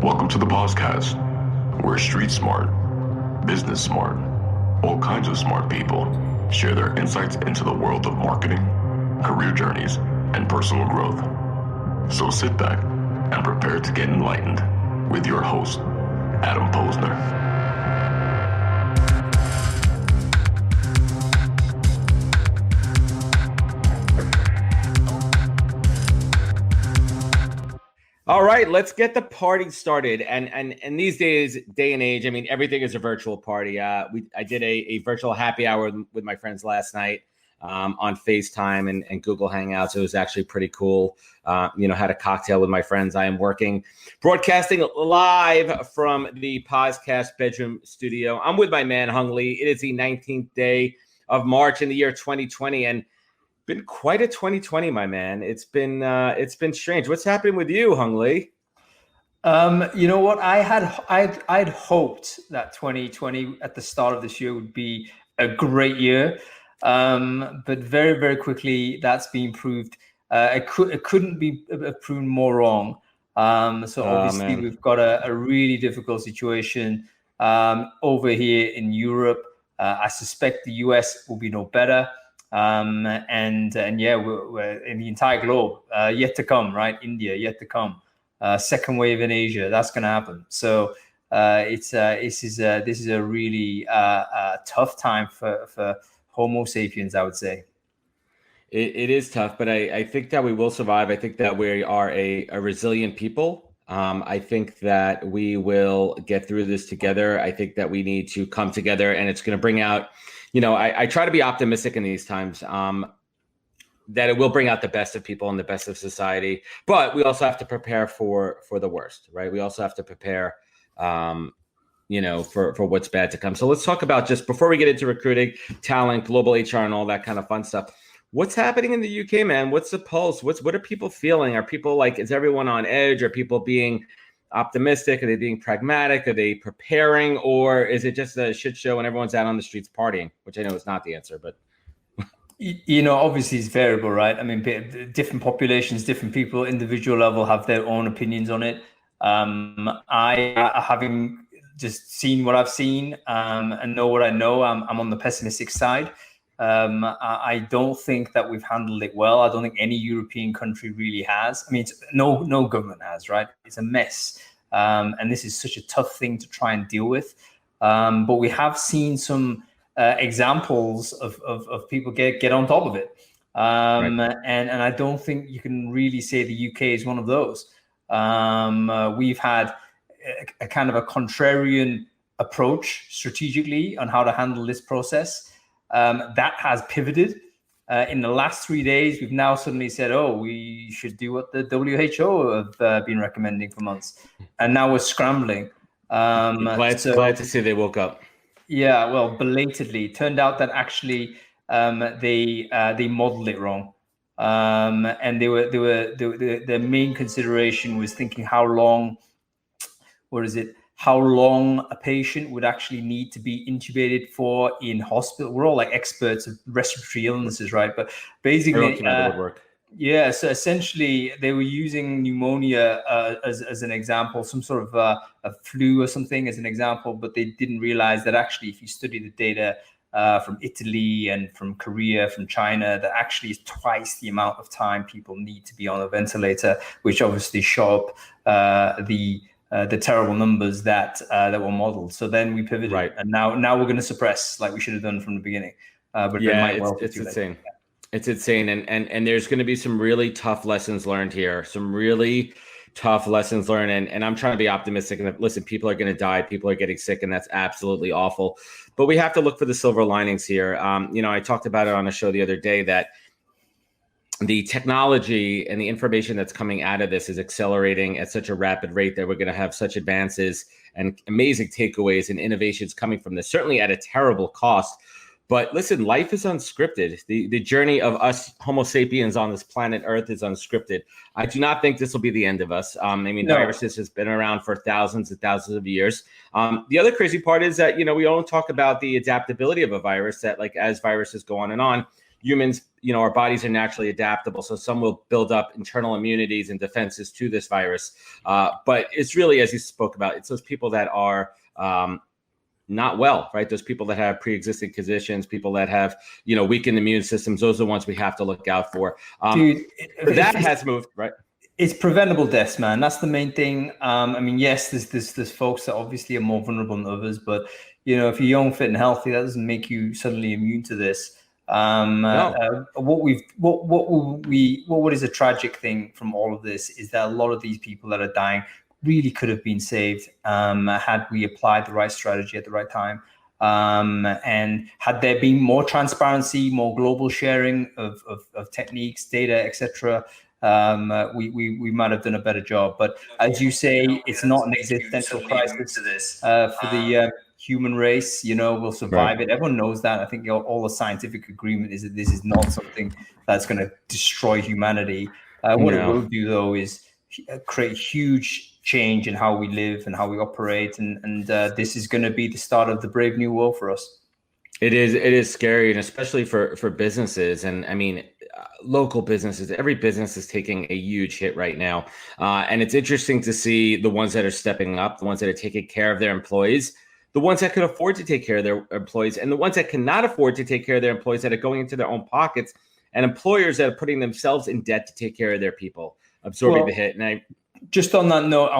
Welcome to the podcast, where street smart, business smart, all kinds of smart people share their insights into the world of marketing, career journeys, and personal growth. So sit back and prepare to get enlightened with your host, Adam Posner. All right, let's get the party started. And these days, day and age, I mean, everything is a virtual party. I did a virtual happy hour with my friends last night on FaceTime and Google Hangouts. It was actually pretty cool. Had a cocktail with my friends. I am broadcasting live from the podcast bedroom studio. I'm with my man, Hung Lee. It is the 19th day of March in the year 2020. And been quite a 2020, my man. It's been strange. What's happening with you, Hung Lee? You know what? I'd hoped that 2020 at the start of this year would be a great year, but very, very quickly that's been proved. It couldn't be proven more wrong. So obviously we've got a really difficult situation over here in Europe. I suspect the US will be no better. We're in the entire globe, yet to come, right? India, yet to come. Second wave in Asia, that's going to happen. So this is a really tough time for Homo sapiens, I would say. It is tough, but I think that we will survive. I think that we are a resilient people. I think that we will get through this together. I think that we need to come together, and it's going to bring out. I try to be optimistic in these times, that it will bring out the best of people and the best of society. But we also have to prepare for the worst, right? We also have to prepare, for what's bad to come. So let's talk about, just before we get into recruiting, talent, global HR, and all that kind of fun stuff. What's happening in the UK, man? What's the pulse? what are people feeling? Are people is everyone on edge? Are people being optimistic? Are they being pragmatic? Are they preparing? Or is it just a shit show and everyone's out on the streets partying? Which I know is not the answer, but obviously it's variable, right? I mean, different populations, different people, individual level have their own opinions on it. Having just seen what I've seen and know what I know, I'm on the pessimistic side. I don't think that we've handled it well. I don't think any European country really has. I mean, no government has, right? It's a mess. And this is such a tough thing to try and deal with. But we have seen some examples of people get on top of it. Right. And I don't think you can really say the UK is one of those. We've had a kind of a contrarian approach strategically on how to handle this process. That has pivoted. In the last 3 days, we've now suddenly said, we should do what the WHO have been recommending for months. And now we're scrambling. Glad to see they woke up. Yeah, well, belatedly. Turned out that actually they modeled it wrong. And their main consideration was thinking how long a patient would actually need to be intubated for in hospital. We're all like experts of respiratory illnesses, right? But basically, so essentially they were using pneumonia as an example, some sort of a flu or something as an example, but they didn't realize that actually if you study the data from Italy and from Korea, from China, that actually is twice the amount of time people need to be on a ventilator, which obviously show up the terrible numbers that were modeled. So then we pivoted, right. And now we're going to suppress like we should have done from the beginning. But yeah, it's insane. Yeah. It's insane, and there's going to be some really tough lessons learned here. Some really tough lessons learned, and I'm trying to be optimistic. And listen, people are going to die, people are getting sick, and that's absolutely awful. But we have to look for the silver linings here. I talked about it on a show the other day that the technology and the information that's coming out of this is accelerating at such a rapid rate that we're going to have such advances and amazing takeaways and innovations coming from this, certainly at a terrible cost. But listen, life is unscripted. The journey of us Homo sapiens on this planet Earth is unscripted. I do not think this will be the end of us. Viruses has been around for thousands and thousands of years. The other crazy part is that, we don't talk about the adaptability of a virus, that as viruses go on and on, humans, our bodies are naturally adaptable. So some will build up internal immunities and defenses to this virus. But it's really, as you spoke about, it's those people that are not well, right? Those people that have pre-existing conditions, people that have, weakened immune systems. Those are the ones we have to look out for. Dude, that has moved, right? It's preventable deaths, man. That's the main thing. Yes, there's folks that obviously are more vulnerable than others, but if you're young, fit, and healthy, that doesn't make you suddenly immune to this. No. What is a tragic thing from all of this is that a lot of these people that are dying really could have been saved had we applied the right strategy at the right time. And had there been more transparency, more global sharing of techniques, data, etc., we might have done a better job. But as you say, it's not an existential crisis for the human race. We'll survive it. Everyone knows that. I think all the scientific agreement is that this is not something that's going to destroy humanity. What it will do, though, is create huge change in how we live and how we operate. And this is going to be the start of the brave new world for us. It is scary, and especially for businesses. And I mean, local businesses, every business is taking a huge hit right now. And it's interesting to see the ones that are stepping up, the ones that are taking care of their employees, the ones that could afford to take care of their employees, and the ones that cannot afford to take care of their employees that are going into their own pockets, and employers that are putting themselves in debt to take care of their people, absorbing the hit. And just on that note,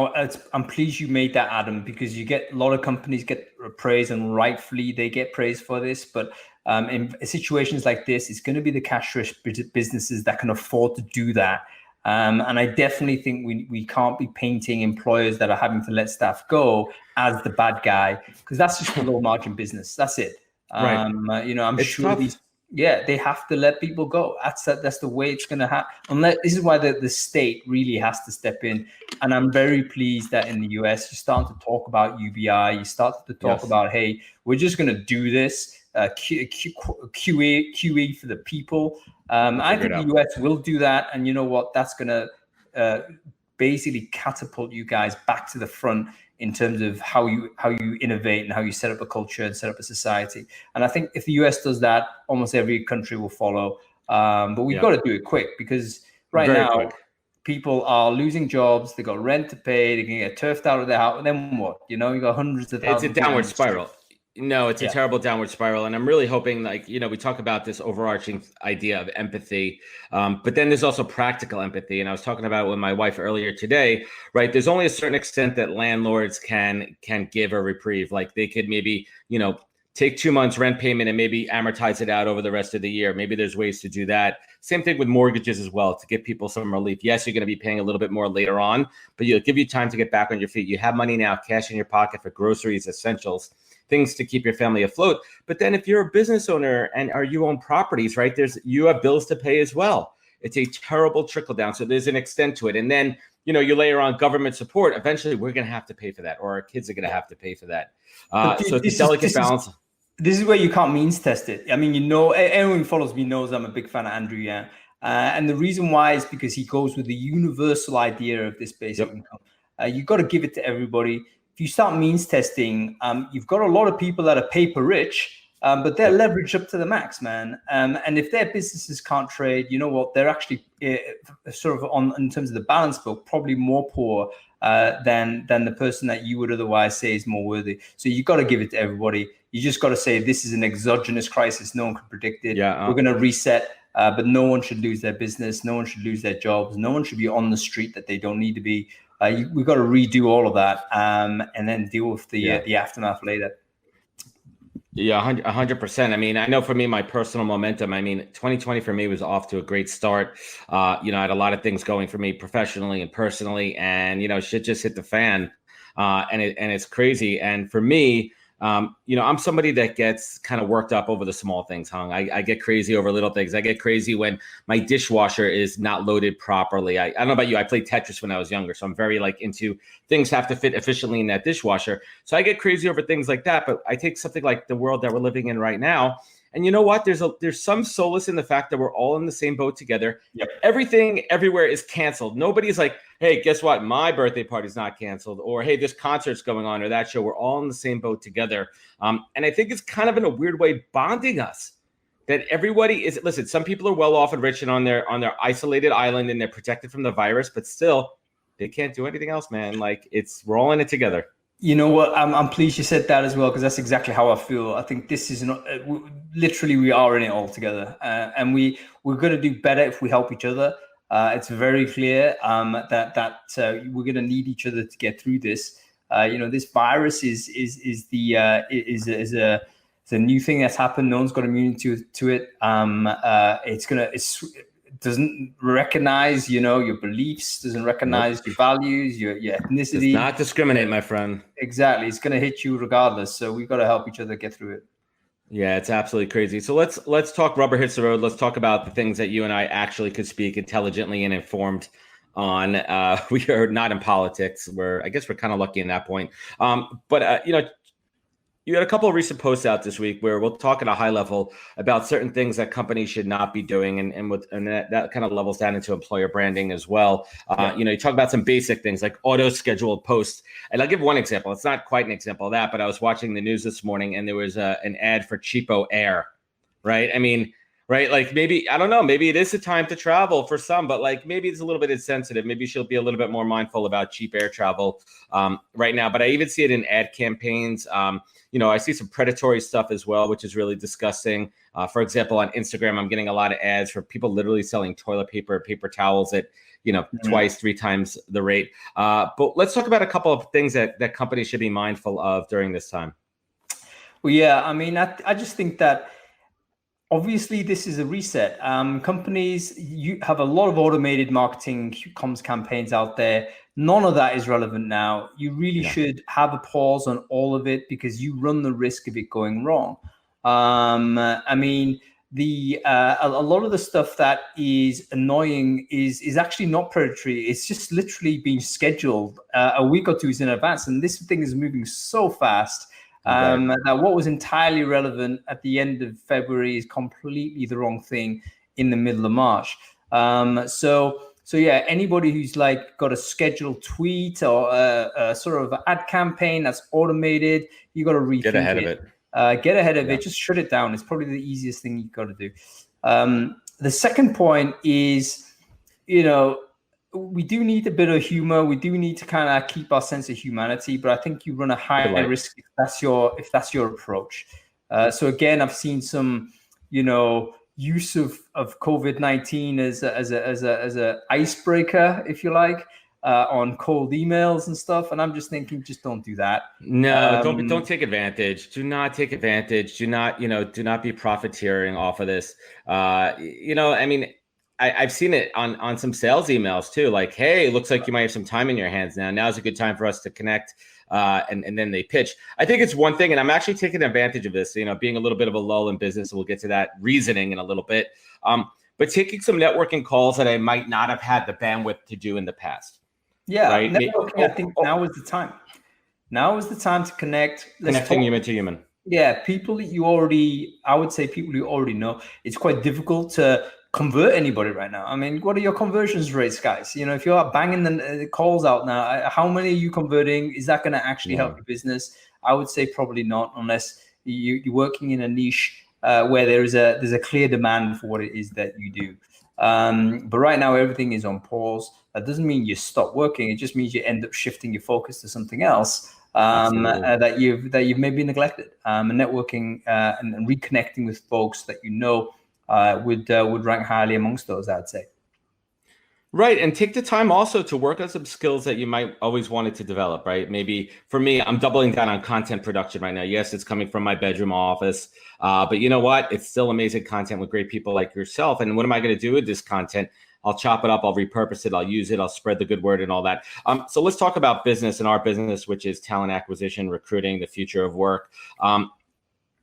I'm pleased you made that, Adam, because you get a lot of companies get praise, and rightfully they get praise for this. But in situations like this, it's going to be the cash-rich businesses that can afford to do that. And I definitely think we can't be painting employers that are having to let staff go as the bad guy, because that's just a low-margin business. That's it. Right. I'm it's sure tough. they have to let people go. That's the way it's going to happen. Unless this is why the state really has to step in. And I'm very pleased that in the US, you're starting to talk about UBI. You start to talk about, hey, we're just going to do this. QE for the people. I think the US will do that. And you know what? That's going to basically catapult you guys back to the front in terms of how you innovate and how you set up a culture and set up a society. And I think if the US does that, almost every country will follow. But we've got to do it quick, because people are losing jobs. They got rent to pay. They can get turfed out of their house. And then what? You got hundreds of thousands. It's a downward spiral. No, it's a terrible downward spiral. And I'm really hoping, we talk about this overarching idea of empathy, but then there's also practical empathy. And I was talking about it with my wife earlier today, right? There's only a certain extent that landlords can give a reprieve. Like they could maybe, take 2 months rent payment and maybe amortize it out over the rest of the year. Maybe there's ways to do that. Same thing with mortgages as well, to give people some relief. Yes, you're going to be paying a little bit more later on, but it'll give you time to get back on your feet. You have money now, cash in your pocket for groceries, essentials, things to keep your family afloat. But then if you're a business owner and you own properties, right, you have bills to pay as well. It's a terrible trickle down. So there's an extent to it. And then, you layer on government support. Eventually, we're going to have to pay for that, or our kids are going to have to pay for that. So it's a delicate balance. This is where you can't means test it. I mean, anyone who follows me knows I'm a big fan of Andrew Yang. And the reason why is because he goes with the universal idea of this basic income. You've got to give it to everybody. If you start means testing, you've got a lot of people that are paper rich, but they're leveraged up to the max, man. And if their businesses can't trade, you know what? They're actually sort of in terms of the balance book, probably more poor than the person that you would otherwise say is more worthy. So you've got to give it to everybody. You just got to say this is an exogenous crisis. No one can predict it. We're going to reset, but no one should lose their business. No one should lose their jobs. No one should be on the street that they don't need to be. We've got to redo all of that and then deal with the aftermath later. Yeah, 100%. I mean, I know for me, my personal momentum, 2020 for me was off to a great start. I had a lot of things going for me professionally and personally, and, shit just hit the fan. And it's crazy. And for me, I'm somebody that gets kind of worked up over the small things, Hung. I get crazy over little things. I get crazy when my dishwasher is not loaded properly. I don't know about you. I played Tetris when I was younger, so I'm very into things have to fit efficiently in that dishwasher. So I get crazy over things like that. But I take something like the world that we're living in right now, and you know what? There's some solace in the fact that we're all in the same boat together. Yep. Everything everywhere is canceled. Nobody's like, hey, guess what? My birthday party's not canceled, or hey, this concert's going on, or that show. We're all in the same boat together. And I think it's kind of in a weird way bonding us that everybody is, listen, some people are well off and rich and on their isolated island and they're protected from the virus, but still they can't do anything else, man. Like we're all in it together. You know what? I'm pleased you said that as well, because that's exactly how I feel. I think this is not literally, we are in it all together, and we're going to do better if we help each other. It's very clear that we're going to need each other to get through this. This virus is a new thing that's happened. No one's got immunity to it. It doesn't recognize, your beliefs, doesn't recognize your values, your ethnicity. Does not discriminate, my friend. Exactly. It's going to hit you regardless. So we've got to help each other get through it. Yeah, it's absolutely crazy. So let's talk rubber hits the road. Let's talk about the things that you and I actually could speak intelligently and informed on. We are not in politics. I guess we're kind of lucky in that point. But you had a couple of recent posts out this week where we'll talk at a high level about certain things that companies should not be doing, and that kind of levels down into employer branding as well. You talk about some basic things like auto scheduled posts. And I'll give one example. It's not quite an example of that, but I was watching the news this morning and there was an ad for cheapo air, right? I mean, right? Like maybe, I don't know, maybe it is a time to travel for some, but like maybe it's a little bit insensitive. Maybe she'll be a little bit more mindful about cheap air travel right now. But I even see it in ad campaigns. I see some predatory stuff as well, which is really disgusting. For example, on Instagram, I'm getting a lot of ads for people literally selling toilet paper, paper towels at, twice, 3 times the rate. But let's talk about a couple of things that companies should be mindful of during this time. Well, yeah, I mean, I just think that obviously this is a reset. Companies, you have a lot of automated marketing comms campaigns out there. None of that is relevant now. You really should have a pause on all of it, because you run the risk of it going wrong. I mean, a lot of the stuff that is annoying is actually not predatory. It's just literally being scheduled a week or two in advance, and this thing is moving so fast. That what was entirely relevant at the end of February is completely the wrong thing in the middle of March. So yeah, anybody who's got a scheduled tweet or a sort of ad campaign that's automated, you got to rethink it. Get ahead of it. Get ahead of it. Just shut it down. It's probably the easiest thing you've got to do. The second point is, we do need a bit of humor. We do need to kind of keep our sense of humanity, but I think you run a higher risk if that's your approach. So again, I've seen some, use of COVID-19 as a icebreaker, if you like, on cold emails and stuff. And I'm just thinking, just don't do that. No, don't take advantage. Do not take advantage. Do not be profiteering off of this. I mean, I've seen it on some sales emails too. Like, hey, it looks like you might have some time in your hands now. Now's a good time for us to connect. And then they pitch. I think it's one thing, and I'm actually taking advantage of this, being a little bit of a lull in business. And we'll get to that reasoning in a little bit. But taking some networking calls that I might not have had the bandwidth to do in the past. Yeah, right? I think now is the time. Now is the time to connect. Connecting human to human. Yeah, people that you already know. It's quite difficult to convert anybody right now. I mean, what are your conversions rates, guys? If you're banging the calls out now, how many are you converting? Is that going to actually help your business? I would say probably not, unless you're working in a niche where there's a clear demand for what it is that you do. But right now, everything is on pause. That doesn't mean you stop working. It just means you end up shifting your focus to something else that you've maybe neglected. And networking and reconnecting with folks that would rank highly amongst those, I'd say. Right. And take the time also to work on some skills that you might always wanted to develop, right? Maybe for me, I'm doubling down on content production right now. Yes, it's coming from my bedroom office, but you know what? It's still amazing content with great people like yourself. And what am I going to do with this content? I'll chop it up. I'll repurpose it. I'll use it. I'll spread the good word and all that. So let's talk about business and our business, which is talent acquisition, recruiting, the future of work.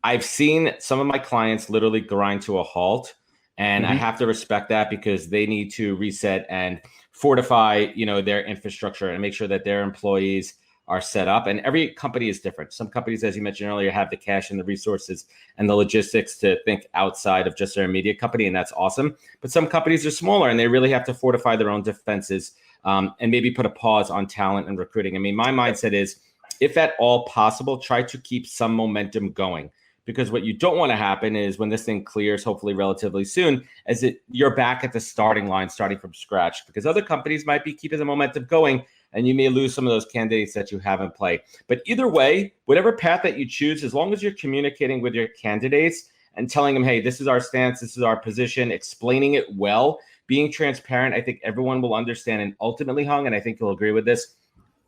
I've seen some of my clients literally grind to a halt, and I have to respect that, because they need to reset and fortify, their infrastructure and make sure that their employees are set up. And every company is different. Some companies, as you mentioned earlier, have the cash and the resources and the logistics to think outside of just their immediate company, and that's awesome. But some companies are smaller and they really have to fortify their own defenses and maybe put a pause on talent and recruiting. I mean, my mindset is, if at all possible, try to keep some momentum going. because what you don't want to happen is when this thing clears, hopefully relatively soon, is that you're back at the starting line, starting from scratch, because other companies might be keeping the momentum going and you may lose some of those candidates that you have in play. But either way, whatever path that you choose, as long as you're communicating with your candidates and telling them, hey, this is our stance, this is our position, explaining it well, being transparent, I think everyone will understand. And ultimately, Hung, and I think you'll agree with this,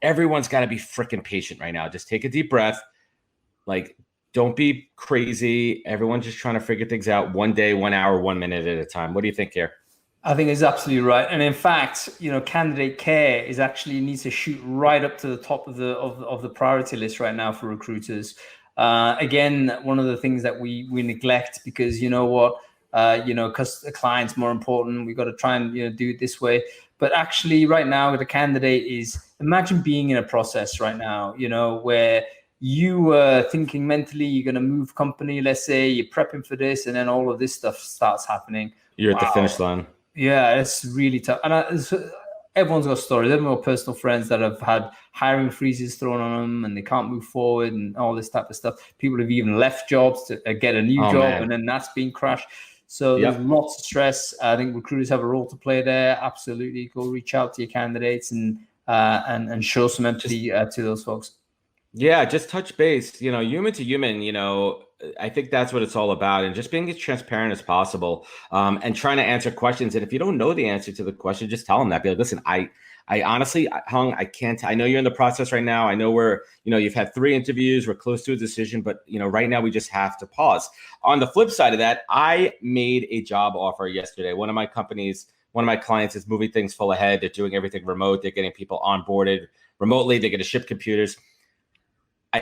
everyone's got to be freaking patient right now. Just take a deep breath. Like, don't be crazy. Everyone's just trying to figure things out 1 day, 1 hour, 1 minute at a time. What do you think here? I think it's absolutely right. And in fact, candidate care is actually needs to shoot right up to the top of the priority list right now for recruiters. Again, one of the things that we neglect, because because the client's more important, we got to try and do it this way. But actually, right now, the candidate is, imagine being in a process right now, where you were thinking mentally you're going to move company. Let's say you're prepping for this, and then all of this stuff starts happening. You're at the finish line. Yeah, it's really tough. And everyone's got stories. Everyone's got personal friends that have had hiring freezes thrown on them and they can't move forward and all this type of stuff. People have even left jobs to get a new job, man. And then that's been crashed. So there's lots of stress. I think recruiters have a role to play there. Absolutely. Go reach out to your candidates and show some empathy to those folks. Yeah, just touch base, human to human, I think that's what it's all about, and just being as transparent as possible, and trying to answer questions. And if you don't know the answer to the question, just tell them that. Be like, listen, I honestly, Hung, I can't. I know you're in the process right now. I know you've had 3 interviews. We're close to a decision, but right now we just have to pause. On the flip side of that, I made a job offer yesterday. One of my clients is moving things full ahead. They're doing everything remote. They're getting people onboarded remotely. They're going to ship computers.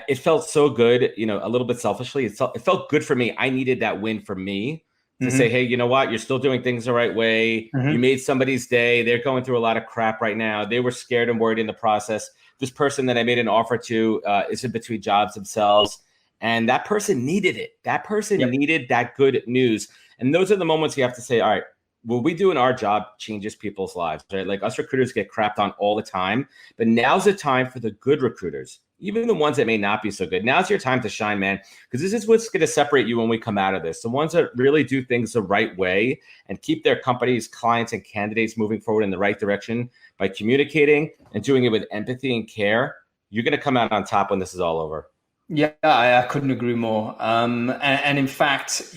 It felt so good, a little bit selfishly. It felt good for me. I needed that win for me to say, hey, you know what? You're still doing things the right way. You made somebody's day. They're going through a lot of crap right now. They were scared and worried in the process. This person that I made an offer to is in between jobs themselves. And that person needed it. That person needed that good news. And those are the moments you have to say, all right, what we do in our job changes people's lives, right? Like, us recruiters get crapped on all the time, but now's the time for the good recruiters, even the ones that may not be so good. Now's your time to shine, man, because this is what's going to separate you when we come out of this. The ones that really do things the right way and keep their companies, clients, and candidates moving forward in the right direction by communicating and doing it with empathy and care, you're going to come out on top when this is all over. Yeah, I couldn't agree more. And in fact,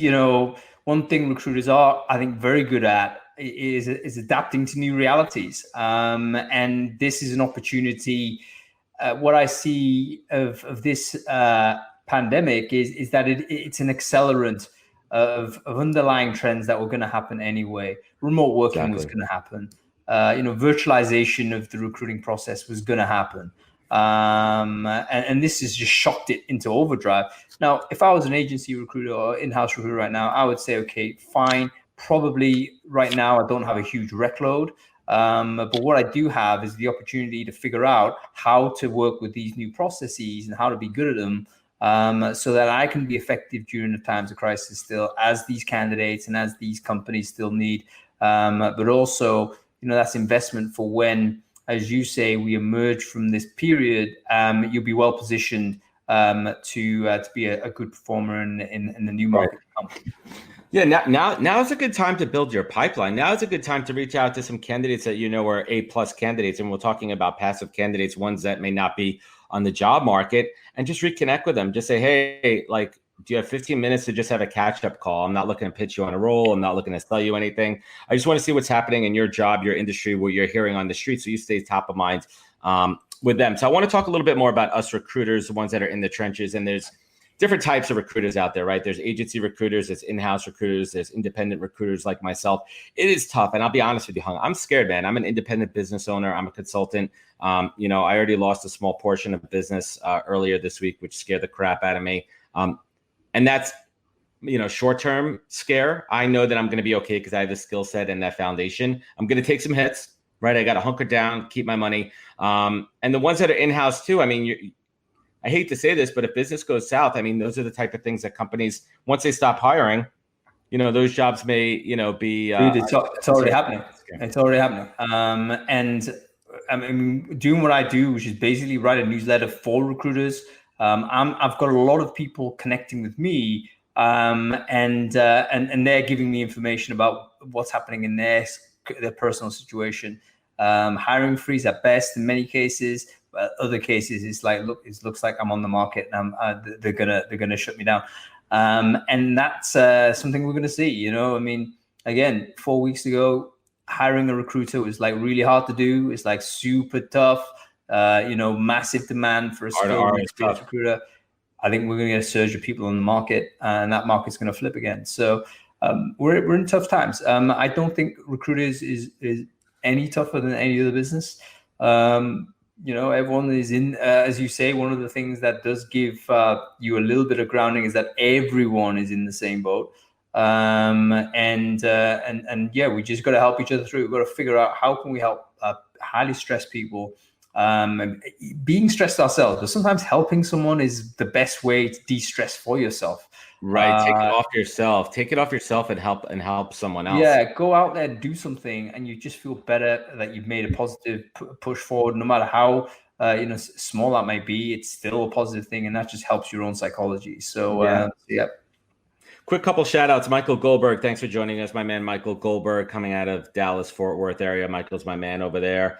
one thing recruiters are, I think, very good at is adapting to new realities. And this is an opportunity. What I see of this pandemic is that it's an accelerant of underlying trends that were going to happen anyway. Remote working was going to happen. Virtualization of the recruiting process was going to happen. And this has just shocked it into overdrive. Now, if I was an agency recruiter or in-house recruiter right now, I would say, okay, fine. Probably right now I don't have a huge rec load. But what I do have is the opportunity to figure out how to work with these new processes and how to be good at them, so that I can be effective during the times of crisis still, as these candidates and as these companies still need. But also, that's investment for when, as you say, we emerge from this period. You'll be well positioned to be a good performer in the new market. Right. Yeah, now is a good time to build your pipeline. Now is a good time to reach out to some candidates that are A+ candidates, and we're talking about passive candidates, ones that may not be on the job market, and just reconnect with them. Just say, hey, like, do you have 15 minutes to just have a catch-up call? I'm not looking to pitch you on a role. I'm not looking to sell you anything. I just want to see what's happening in your job, your industry, what you're hearing on the street, so you stay top of mind with them. So I want to talk a little bit more about us recruiters, the ones that are in the trenches, and there's different types of recruiters out there, right? There's agency recruiters, there's in-house recruiters, there's independent recruiters like myself. It is tough. And I'll be honest with you, Hung, I'm scared, man. I'm an independent business owner. I'm a consultant. I already lost a small portion of business earlier this week, which scared the crap out of me. And that's, short-term scare. I know that I'm going to be okay because I have the skill set and that foundation. I'm going to take some hits, right? I got to hunker down, keep my money. And the ones that are in-house too, I hate to say this, but if business goes south, those are the type of things that companies, once they stop hiring, those jobs may, be. It's already happening. It's already happening. And doing what I do, which is basically write a newsletter for recruiters. I've got a lot of people connecting with me and they're giving me information about what's happening in their personal situation. Hiring freeze at best in many cases, but other cases it's like, look, it looks like I'm on the market and they're gonna shut me down. And that's something we're gonna see. You know, I mean, again, 4 weeks ago, hiring a recruiter was like really hard to do. It's like super tough. Massive demand for a skilled experienced recruiter. I think we're going to get a surge of people on the market, and that market's going to flip again. So we're in tough times. I don't think recruiters is any tougher than any other business. Everyone is in, as you say, one of the things that does give you a little bit of grounding is that everyone is in the same boat. And we just got to help each other through. We've got to figure out how can we help highly stressed people, being stressed ourselves, but sometimes helping someone is the best way to de-stress for yourself. Right. Take it off yourself and help someone else. Yeah. Go out there, do something, and you just feel better that you've made a positive push forward, no matter how, small that may be. It's still a positive thing, and that just helps your own psychology. So, Quick couple shout outs. Michael Goldberg, thanks for joining us. My man, Michael Goldberg, coming out of Dallas, Fort Worth area. Michael's my man over there.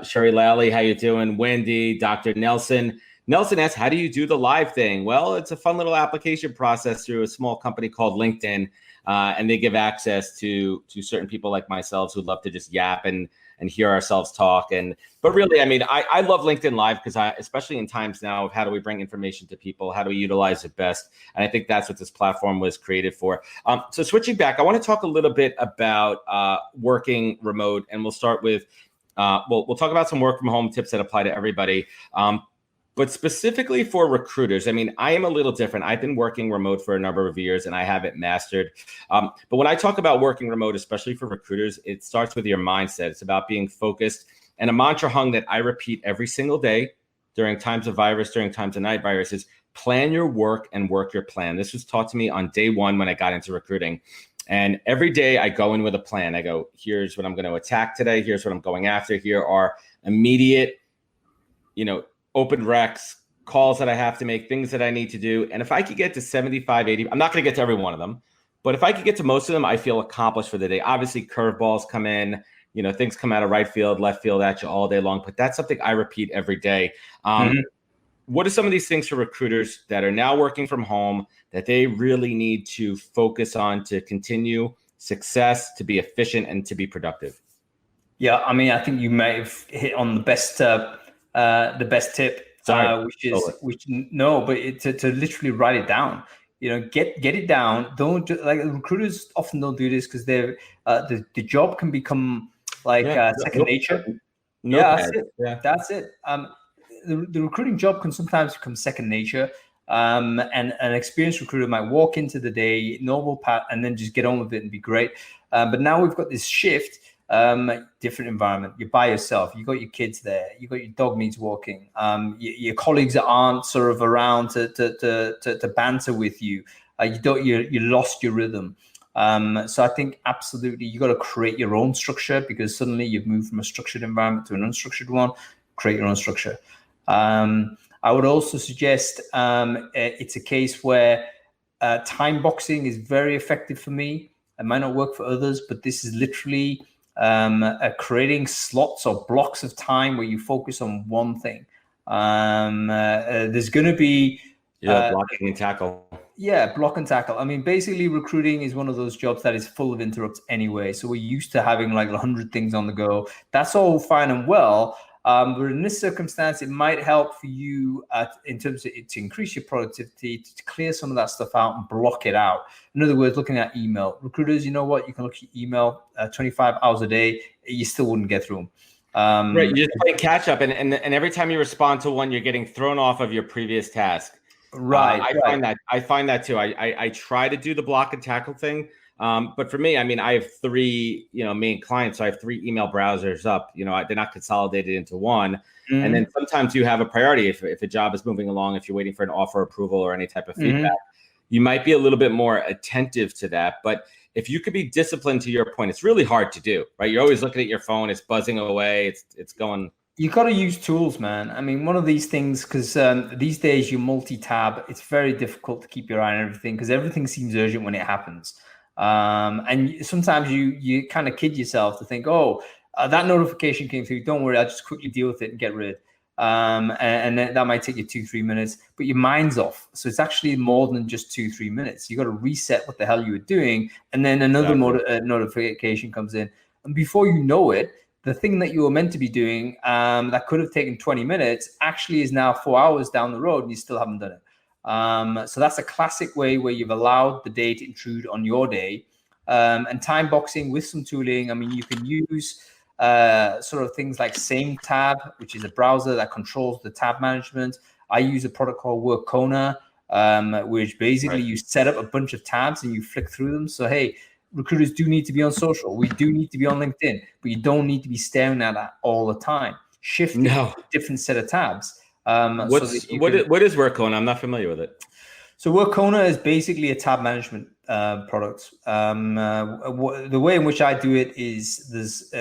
Sherry Lally, how you doing? Wendy, Dr. Nelson. Nelson asks, how do you do the live thing? Well, it's a fun little application process through a small company called LinkedIn. And they give access to certain people like myself who love to just yap and hear ourselves talk. But really, I mean, I love LinkedIn Live because especially in times now of how do we bring information to people, how do we utilize it best? And I think that's what this platform was created for. So switching back, I want to talk a little bit about working remote, and we'll start with, we'll talk about some work from home tips that apply to everybody. But specifically for recruiters, I mean, I am a little different. I've been working remote for a number of years and I have it mastered. But when I talk about working remote, especially for recruiters, it starts with your mindset. It's about being focused. And a mantra hung that I repeat every single day during times of virus, during times of night virus is plan your work and work your plan. This was taught to me on day one when I got into recruiting. And every day I go in with a plan. I go, here's what I'm going to attack today. Here's what I'm going after. Here are immediate, open recs, calls that I have to make, things that I need to do. And if I could get to 75, 80, I'm not going to get to every one of them, but if I could get to most of them, I feel accomplished for the day. Obviously, curveballs come in, things come out of right field, left field at you all day long, but that's something I repeat every day. What are some of these things for recruiters that are now working from home that they really need to focus on to continue success, to be efficient, and to be productive? Yeah, I mean, I think you may have hit on the best tip, to literally write it down. Get it down. Don't recruiters often don't do this because they're the job can become second nature. That's it. The recruiting job can sometimes become second nature. And an experienced recruiter might walk into the day, normal path, and then just get on with it and be great. But now we've got this shift. Different environment. You're by yourself. You got your kids there. You got your dog needs walking. Your colleagues that aren't sort of around to banter with you. You lost your rhythm. So I think absolutely you got to create your own structure because suddenly you've moved from a structured environment to an unstructured one. Create your own structure. I would also suggest it's a case where time boxing is very effective for me. It might not work for others, but this is literally creating slots or blocks of time where you focus on one thing. There's going to be blocking and tackle. Yeah, block and tackle. I mean, basically, recruiting is one of those jobs that is full of interrupts anyway. So we're used to having like 100 things on the go. That's all fine and well. But in this circumstance, it might help for you in terms of to increase your productivity, to clear some of that stuff out and block it out. In other words, looking at email. Recruiters, you know what? You can look at your email 25 hours a day. You still wouldn't get through them. Right. You just play catch up. And every time you respond to one, you're getting thrown off of your previous task. Right. I find that too. I try to do the block and tackle thing. But for me, I mean, I have three, main clients. So I have 3 email browsers up, they're not consolidated into one. Mm-hmm. And then sometimes you have a priority. If a job is moving along, if you're waiting for an offer approval or any type of feedback, you might be a little bit more attentive to that. But if you could be disciplined to your point, it's really hard to do, right? You're always looking at your phone. It's buzzing away. It's going You got to use tools, man. I mean, one of these things, because these days you multi-tab, it's very difficult to keep your eye on everything because everything seems urgent when it happens. And sometimes you kind of kid yourself to think, oh, that notification came through. Don't worry, I'll just quickly deal with it and get rid. And that might take you 2-3 minutes, but your mind's off. So it's actually more than just 2-3 minutes. You got to reset what the hell you were doing, and then another notification comes in, and before you know it, the thing that you were meant to be doing that could have taken 20 minutes actually is now 4 hours down the road and you still haven't done it. So that's a classic way where you've allowed the day to intrude on your day. And time boxing with some tooling. I mean, you can use sort of things like Same Tab, which is a browser that controls the tab management. I use a product called Workona, which basically you set up a bunch of tabs and you flick through them. So, hey, recruiters do need to be on social. We do need to be on LinkedIn, but you don't need to be staring at that all the time. Shift a different set of tabs. What is Workona? I'm not familiar with it. So Workona is basically a tab management product. The way in which I do it is there's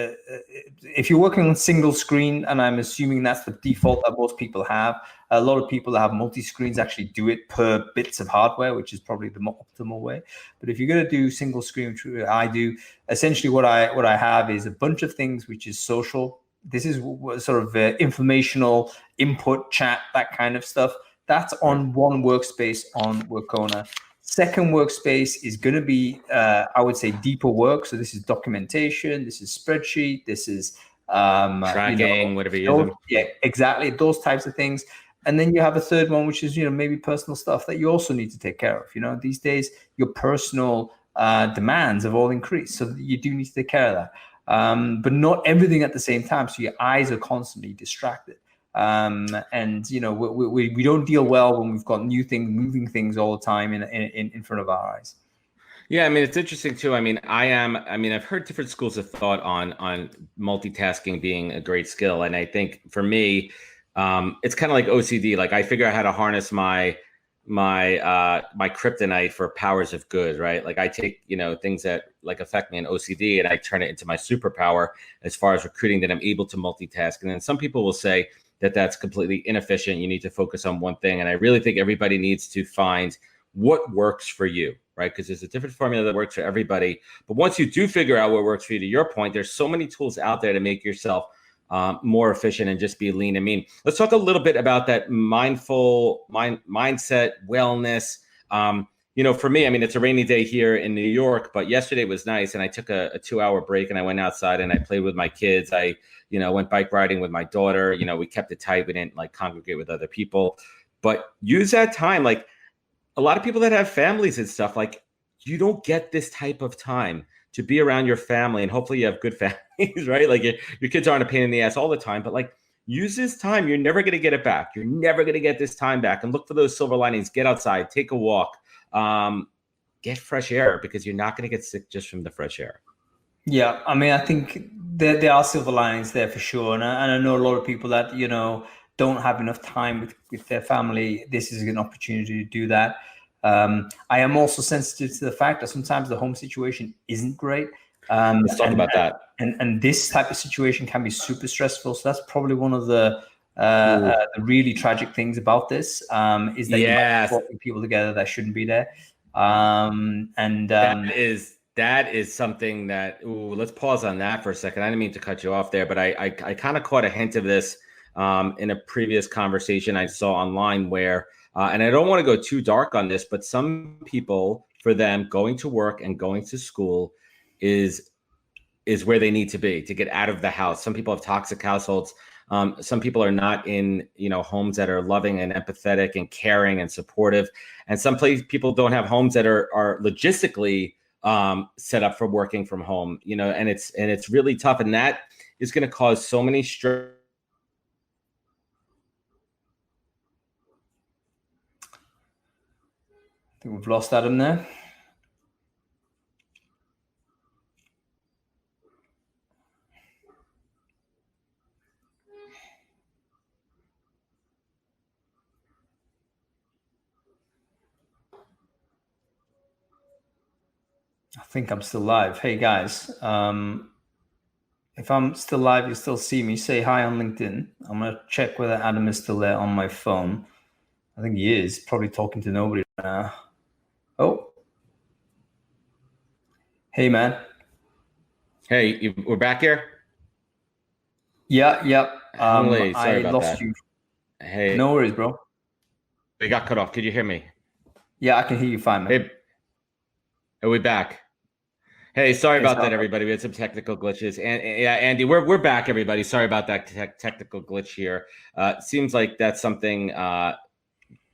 if you're working on single screen, and I'm assuming that's the default that most people have. A lot of people that have multi-screens actually do it per bits of hardware, which is probably the more optimal way. But if you're going to do single screen, which I do, essentially what I have is a bunch of things which is social. This is sort of informational input, chat, that kind of stuff. That's on one workspace on Workona. Second workspace is going to be, I would say, deeper work. So this is documentation, this is spreadsheet, this is tracking, whatever you use. Yeah, exactly. Those types of things. And then you have a third one, which is, maybe personal stuff that you also need to take care of. These days, your personal demands have all increased. So you do need to take care of that. But not everything at the same time. So your eyes are constantly distracted. And we don't deal well when we've got new things, moving things all the time in front of our eyes. Yeah, I mean, it's interesting too. I've heard different schools of thought on multitasking being a great skill. And I think for me, it's kind of like OCD. Like I figure out how to harness my kryptonite for powers of good, right? Like I take, things that like affect me in OCD and I turn it into my superpower as far as recruiting, that I'm able to multitask. And then some people will say that that's completely inefficient. You need to focus on one thing. And I really think everybody needs to find what works for you, right? Because there's a different formula that works for everybody. But once you do figure out what works for you, to your point, there's so many tools out there to make yourself more efficient and just be lean and mean. Let's talk a little bit about that mindset, wellness. For me, it's a rainy day here in New York, but yesterday was nice. And I took a 2-hour break and I went outside and I played with my kids. I went bike riding with my daughter. We kept it tight. We didn't congregate with other people, but use that time. Like a lot of people that have families and stuff, you don't get this type of time to be around your family, and hopefully you have good families, right? Like your kids aren't a pain in the ass all the time, but use this time. You're never going to get it back. You're never going to get this time back, and look for those silver linings. Get outside, take a walk, get fresh air, because you're not going to get sick just from the fresh air. Yeah. I think there are silver linings there for sure. And I know a lot of people that, don't have enough time with their family. This is an opportunity to do that. I am also sensitive to the fact that sometimes the home situation isn't great. Let's talk about that. And this type of situation can be super stressful. So that's probably one of the really tragic things about this, is that you're putting people together that shouldn't be there. That is something that, let's pause on that for a second. I didn't mean to cut you off there, but I kind of caught a hint of this in a previous conversation I saw online where, and I don't want to go too dark on this, but some people, for them, going to work and going to school is where they need to be to get out of the house. Some people have toxic households. Some people are not in, homes that are loving and empathetic and caring and supportive. And some people don't have homes that are logistically set up for working from home, and it's really tough. And that is going to cause so many stress. I think we've lost Adam there. I think I'm still live. Hey guys, if if I'm still live, you still see me. Say hi on LinkedIn. I'm gonna check whether Adam is still there on my phone. I think he is. Probably talking to nobody right now. Oh, hey man. Hey, we're back here. Yeah. Sorry I about lost that. you. Hey, No worries, bro. we got cut off. Could you hear me? Yeah, I can hear you fine, man. Hey, are we back? Hey, sorry about that, Sounds everybody. We had some technical glitches, and yeah, Andy, we're back, everybody. Sorry about that technical glitch here. Seems like that's something that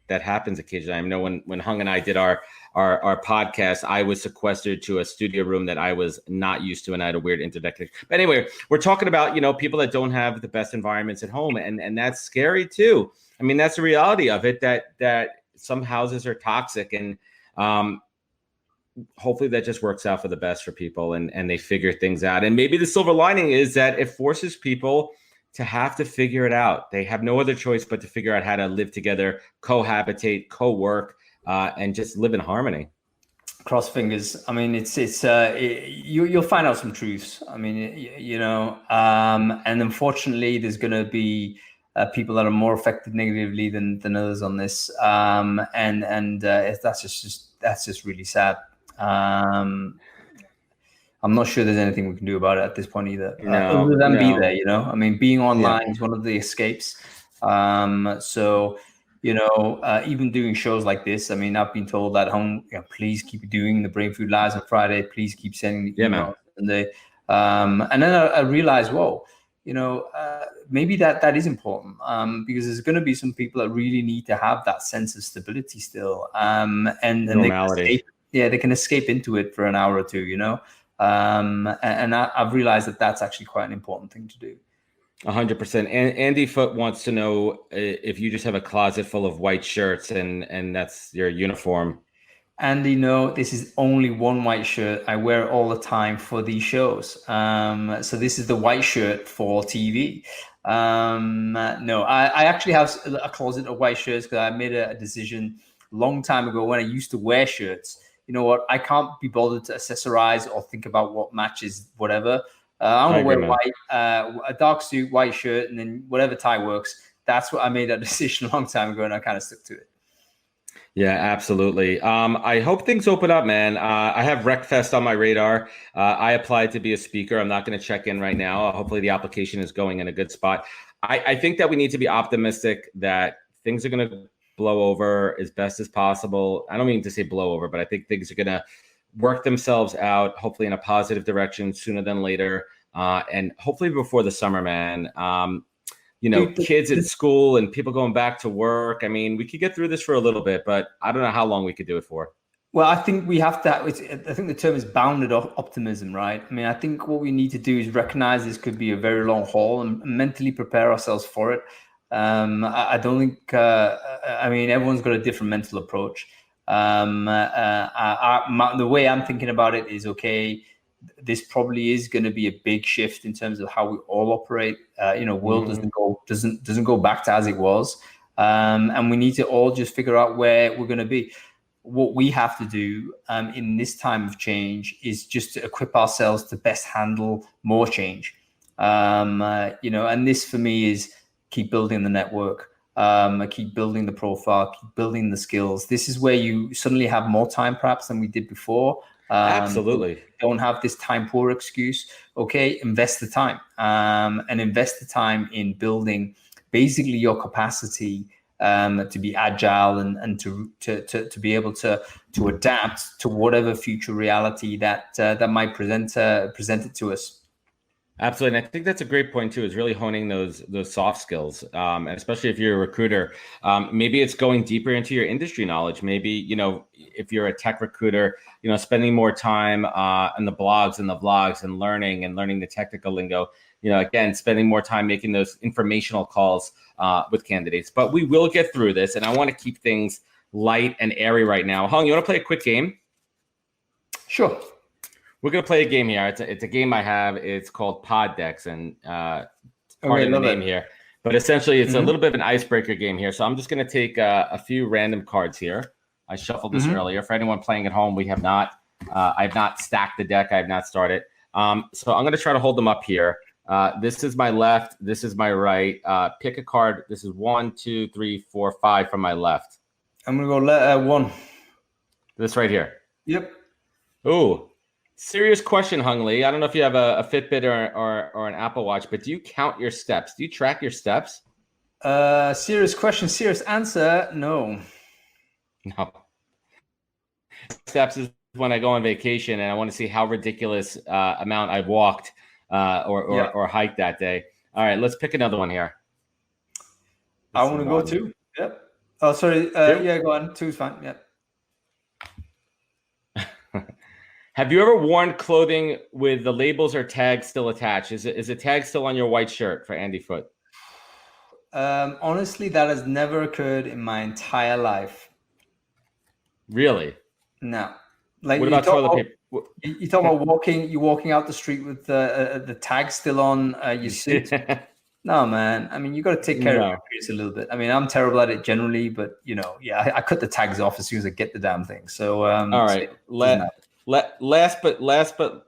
happens occasionally. I know when Hung and I did our podcast, I was sequestered to a studio room that I was not used to, and I had a weird internet connection. But anyway, we're talking about people that don't have the best environments at home, and that's scary too. I mean, that's the reality of it. That some houses are toxic, and hopefully that just works out for the best for people, and they figure things out. And maybe the silver lining is that it forces people to have to figure it out. They have no other choice but to figure out how to live together, cohabitate, co-work, and just live in harmony. Cross fingers. I mean, you'll find out some truths. I mean, and unfortunately, there's going to be people that are more affected negatively than others on this, and that's just really sad. I'm not sure there's anything we can do about it at this point either. Other than be there, I mean, being online is one of the escapes. So, even doing shows like this, I mean, I've been told at home, please keep doing the Brainfood Lives on Friday. Please keep sending the emails. And then I realized, whoa, maybe that is important, because there's going to be some people that really need to have that sense of stability still, and normality. They can escape into it for an hour or two, and I've realized that that's actually quite an important thing to do. 100%. And Andy Foote wants to know if you just have a closet full of white shirts and that's your uniform. Andy, no, this is only one white shirt. I wear it all the time for these shows. So this is the white shirt for TV. No, I actually have a closet of white shirts because I made a decision a long time ago when I used to wear shirts. You know what? I can't be bothered to accessorize or think about what matches, whatever. I'm gonna wear white, a dark suit, white shirt, and then whatever tie works. That's what I made that decision a long time ago, and I kind of stuck to it. Yeah, absolutely. I hope things open up, man. I have RecFest on my radar. I applied to be a speaker. I'm not going to check in right now. Hopefully the application is going in a good spot. I think that we need to be optimistic that things are going to blow over as best as possible. I don't mean to say blow over, but I think things are going to work themselves out, hopefully in a positive direction sooner than later. And hopefully before the summer, man. Kids at school and people going back to work. I mean, we could get through this for a little bit, but I don't know how long we could do it for. Well, I think we have to. I think the term is bounded optimism, right? I mean, I think what we need to do is recognize this could be a very long haul and mentally prepare ourselves for it. I don't think. I mean, everyone's got a different mental approach. The way I'm thinking about it is, okay, this probably is going to be a big shift in terms of how we all operate. World doesn't go back to as it was, and we need to all just figure out where we're going to be. What we have to do in this time of change is just to equip ourselves to best handle more change. And this for me is keep building the network, keep building the profile, keep building the skills. This is where you suddenly have more time perhaps than we did before. Absolutely. Don't have this time poor excuse. Okay, invest the time, and invest the time in building basically your capacity to be agile and to be able to adapt to whatever future reality that might present it to us. Absolutely. And I think that's a great point too, is really honing those soft skills. And especially if you're a recruiter, maybe it's going deeper into your industry knowledge. Maybe, if you're a tech recruiter, spending more time on the blogs and the vlogs and learning the technical lingo, again, spending more time making those informational calls with candidates. But we will get through this. And I want to keep things light and airy right now. Hung, you want to play a quick game? Sure. We're going to play a game here. It's a game I have. It's called Pod Decks, and part of the name here. But essentially, it's a little bit of an icebreaker game here. So I'm just going to take a few random cards here. I shuffled this earlier. For anyone playing at home, we have not. I have not stacked the deck. I have not started. So I'm going to try to hold them up here. This is my left. This is my right. Pick a card. This is 1, 2, 3, 4, 5 from my left. I'm gonna go 1. This right here. Yep. Ooh, serious question, Hung Lee. I don't know if you have a Fitbit or an Apple Watch, but do you count your steps? Do you track your steps? Serious question, serious answer. No. No. Steps is when I go on vacation and I want to see how ridiculous amount I've walked or hiked that day. All right, let's pick another one here. I want to go 2. Yep. Oh, sorry. 2? Yeah, go on. 2 is fine. Yep. Have you ever worn clothing with the labels or tags still attached? Is the tag still on your white shirt for Andy Foote? Honestly, that has never occurred in my entire life. Really? No. Like, what about toilet paper? You talk about walking out the street with the tag still on your suit. No, man. I mean, you got to take care of your appearance a little bit. I mean, I'm terrible at it generally, but I cut the tags off as soon as I get the damn thing. So, all right. Last but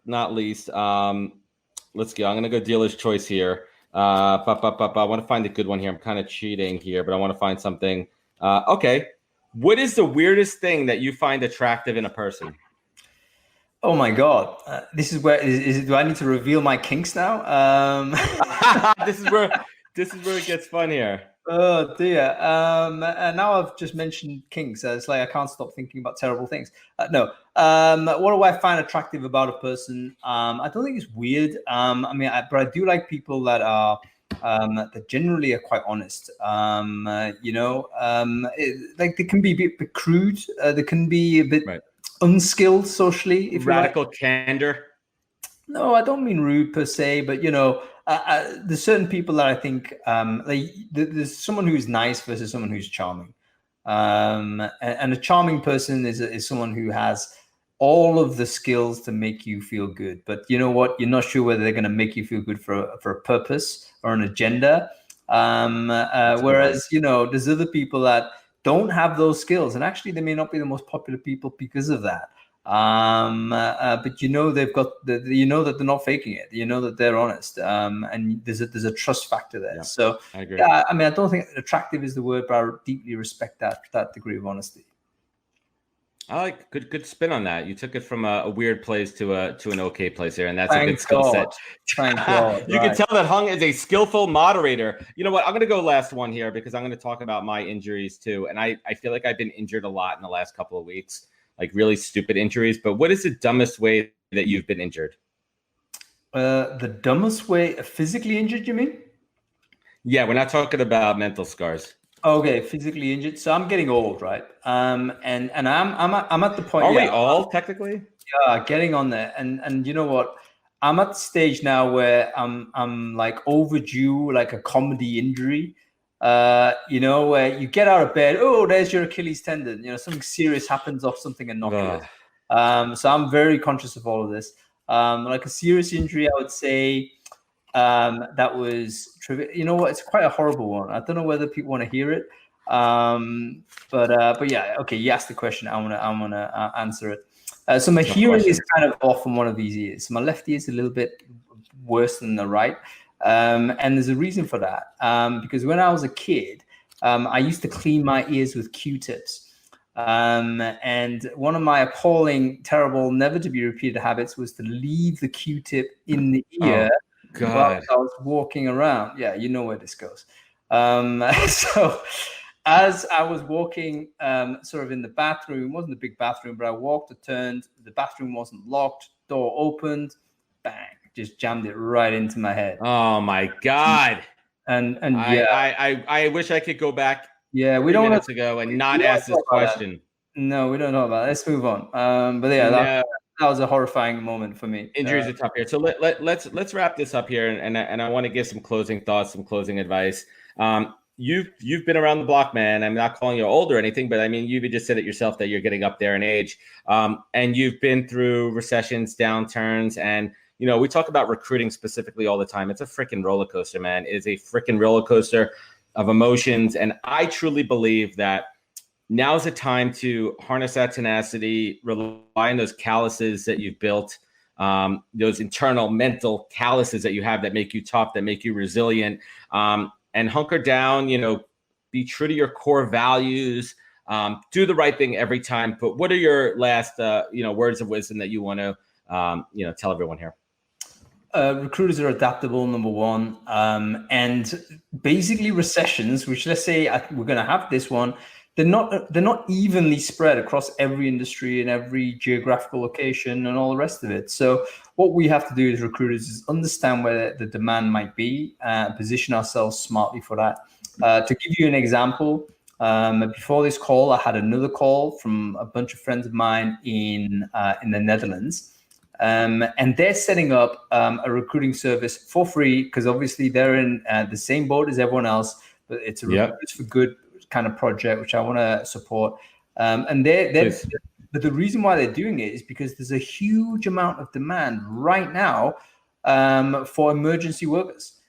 not least, let's go. I'm gonna go dealer's choice here. I want to find a good one here. I'm kind of cheating here, but I want to find something. Okay. What is the weirdest thing that you find attractive in a person? Oh my God. This is where do I need to reveal my kinks now? This is where it gets fun here. Oh dear. And now I've just mentioned kinks. It's like I can't stop thinking about terrible things. No. What do I find attractive about a person? I don't think it's weird. But I do like people that are that generally are quite honest. Like they can be a bit crude. They can be a bit unskilled socially. If radical candor. No, I don't mean rude per se, but there's certain people that I think there's someone who's nice versus someone who's charming, and a charming person is someone who has all of the skills to make you feel good. But you know what? You're not sure whether they're going to make you feel good for a purpose or an agenda. Whereas there's other people that don't have those skills, and actually they may not be the most popular people because of that. But they've got that they're not faking it. That they're honest. And there's a trust factor there. Yeah, so I agree. I don't think attractive is the word, but I deeply respect that degree of honesty. I like good spin on that. You took it from a weird place to an okay place here, and that's a good skill set. Thank God. You can tell that Hung is a skillful moderator. You know what? I'm going to go last one here because I'm going to talk about my injuries too, and I feel like I've been injured a lot in the last couple of weeks. Like really stupid injuries. But what is the dumbest way that you've been injured? The dumbest way, physically injured, you mean? Yeah, we're not talking about mental scars. Okay, physically injured. So I'm getting old, right? And I'm at the point. Are we all technically? Yeah, getting on there. And you know what? I'm at the stage now where I'm like overdue, like a comedy injury. Where you get out of bed, oh, there's your Achilles tendon. Something serious happens off something innocuous. So I'm very conscious of all of this. Like a serious injury, I would say that was trivial. You know what? It's quite a horrible one. I don't know whether people want to hear it. But yeah, okay. You asked the question. I'm gonna answer it. So my hearing is kind of off on one of these ears. My left ear is a little bit worse than the right. And there's a reason for that. Because when I was a kid, I used to clean my ears with Q-tips. And one of my appalling, terrible, never to be repeated habits was to leave the Q-tip in the ear while I was walking around. Yeah, you know where this goes. So as I was walking sort of in the bathroom, it wasn't a big bathroom, but I walked or turned, the bathroom wasn't locked, door opened, bang. Just jammed it right into my head. Oh my God! And I wish I could go back. Yeah, we don't minutes ago and not ask this question. No, we don't know about that. Let's move on. But yeah, that was a horrifying moment for me. Injuries are tough here. So let's wrap this up here, and I want to give some closing thoughts, some closing advice. You've been around the block, man. I'm not calling you old or anything, but I mean, you just said it yourself that you're getting up there in age, and you've been through recessions, downturns, and we talk about recruiting specifically all the time. It's a freaking roller coaster, man. It is a freaking roller coaster of emotions. And I truly believe that now's the time to harness that tenacity, rely on those calluses that you've built those internal mental calluses that you have that make you tough, that make you resilient, and hunker down, be true to your core values, do the right thing every time. But what are your last, words of wisdom that you want to, tell everyone here? Recruiters are adaptable, number one. And basically recessions, which let's say we're going to have this one, they're not evenly spread across every industry and every geographical location and all the rest of it. So what we have to do as recruiters is understand where the demand might be, position ourselves smartly for that. To give you an example, before this call, I had another call from a bunch of friends of mine in the Netherlands. And they're setting up a recruiting service for free because obviously they're in the same boat as everyone else, but it's a Recruiters for Good kind of project, which I want to support. And but the reason why they're doing it is because there's a huge amount of demand right now for emergency workers,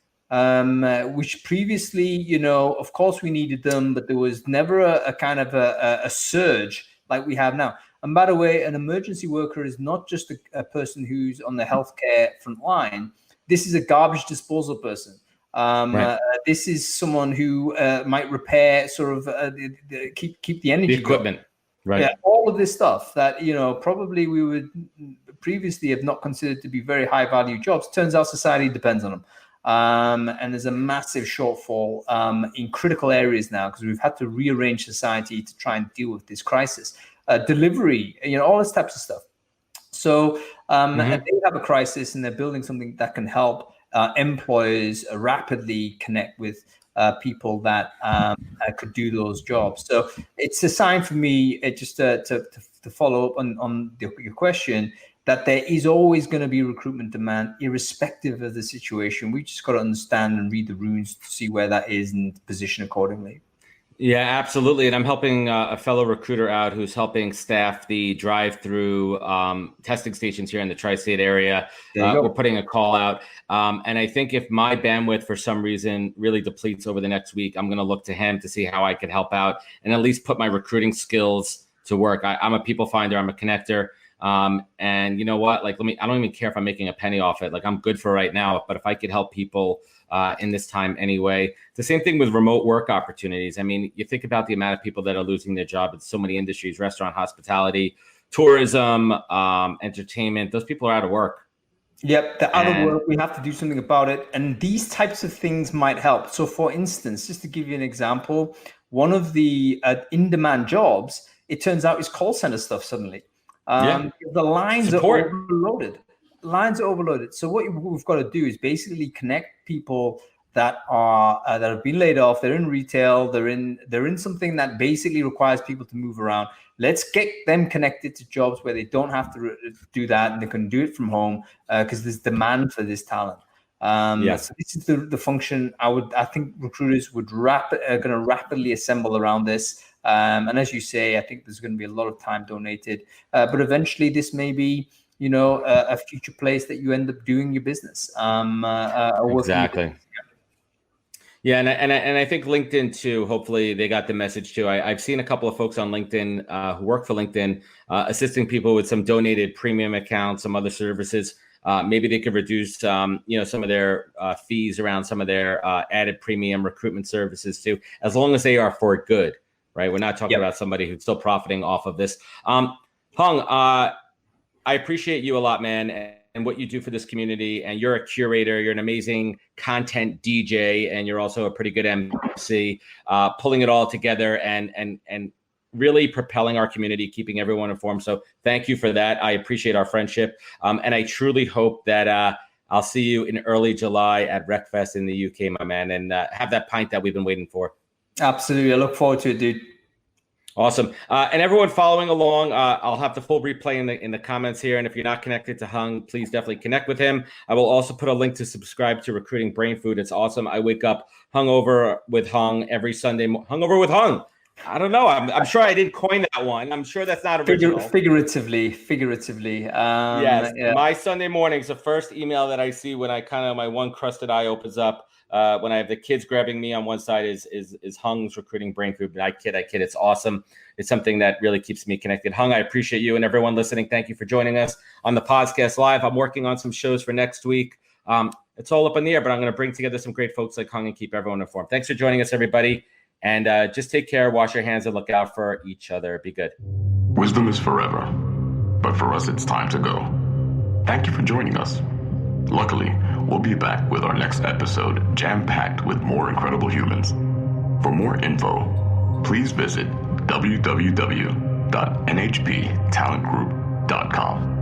which previously, of course we needed them, but there was never a kind of a surge like we have now. And by the way, an emergency worker is not just a person who's on the healthcare front line. This is a garbage disposal person. Right. This is someone who might repair, sort of keep the energy, the equipment, going. Right? Yeah, all of this stuff that probably we would previously have not considered to be very high value jobs. Turns out society depends on them, and there's a massive shortfall in critical areas now because we've had to rearrange society to try and deal with this crisis. Delivery, all this types of stuff. So and they have a crisis and they're building something that can help employers rapidly connect with people that could do those jobs. So it's a sign for me, just to follow up on your question, that there is always going to be recruitment demand, irrespective of the situation. We just got to understand and read the runes to see where that is and position accordingly. Yeah, absolutely. And I'm helping a fellow recruiter out who's helping staff the drive-through testing stations here in the tri-state area. We're putting a call out. And I think if my bandwidth for some reason really depletes over the next week, I'm going to look to him to see how I could help out and at least put my recruiting skills to work. I'm a people finder. I'm a connector. And you know what? I don't even care if I'm making a penny off it. I'm good for right now. But if I could help people in this time anyway. The same thing with remote work opportunities. I mean, you think about the amount of people that are losing their job in so many industries: restaurant, hospitality, tourism, entertainment. Those people are out of work. Yep, they're out of work. We have to do something about it. And these types of things might help. So for instance, just to give you an example, one of the in-demand jobs, it turns out, is call center stuff suddenly. The lines are overloaded. So what we've got to do is basically connect people that have been laid off. They're in retail. They're in something that basically requires people to move around. Let's get them connected to jobs where they don't have to do that, and they can do it from home because there's demand for this talent. So this is the function. I think recruiters are going to rapidly assemble around this. And as you say, I think there's going to be a lot of time donated. But eventually, this may be, a future place that you end up doing your business. Exactly. Yeah, and I think LinkedIn too. Hopefully, they got the message too. I've seen a couple of folks on LinkedIn who work for LinkedIn, assisting people with some donated premium accounts, some other services. Maybe they could reduce, some of their fees around some of their added premium recruitment services too, as long as they are for good, right? We're not talking about somebody who's still profiting off of this. Hung, I appreciate you a lot, man, and what you do for this community. And you're a curator. You're an amazing content DJ, and you're also a pretty good MC, pulling it all together and really propelling our community, keeping everyone informed. So thank you for that. I appreciate our friendship. And I truly hope that I'll see you in early July at RecFest in the UK, my man, and have that pint that we've been waiting for. Absolutely. I look forward to it, dude. Awesome. And everyone following along, I'll have the full replay in the comments here. And if you're not connected to Hung, please definitely connect with him. I will also put a link to subscribe to Recruiting Brainfood. It's awesome. I wake up hungover with Hung every Sunday. Hungover with Hung. I don't know. I'm sure I didn't coin that one. I'm sure that's not original. Figuratively. Yes. Yeah. My Sunday mornings, the first email that I see when my one crusted eye opens up when I have the kids grabbing me on one side is Hung's Recruiting Brainfood. I kid. It's awesome. It's something that really keeps me connected. Hung, I appreciate you and everyone listening. Thank you for joining us on the podcast live. I'm working on some shows for next week. It's all up in the air, but I'm going to bring together some great folks like Hung and keep everyone informed. Thanks for joining us, everybody. And just take care, wash your hands, and look out for each other. Be good. Wisdom is forever, but for us, it's time to go. Thank you for joining us. Luckily, we'll be back with our next episode jam-packed with more incredible humans. For more info, please visit www.nhptalentgroup.com.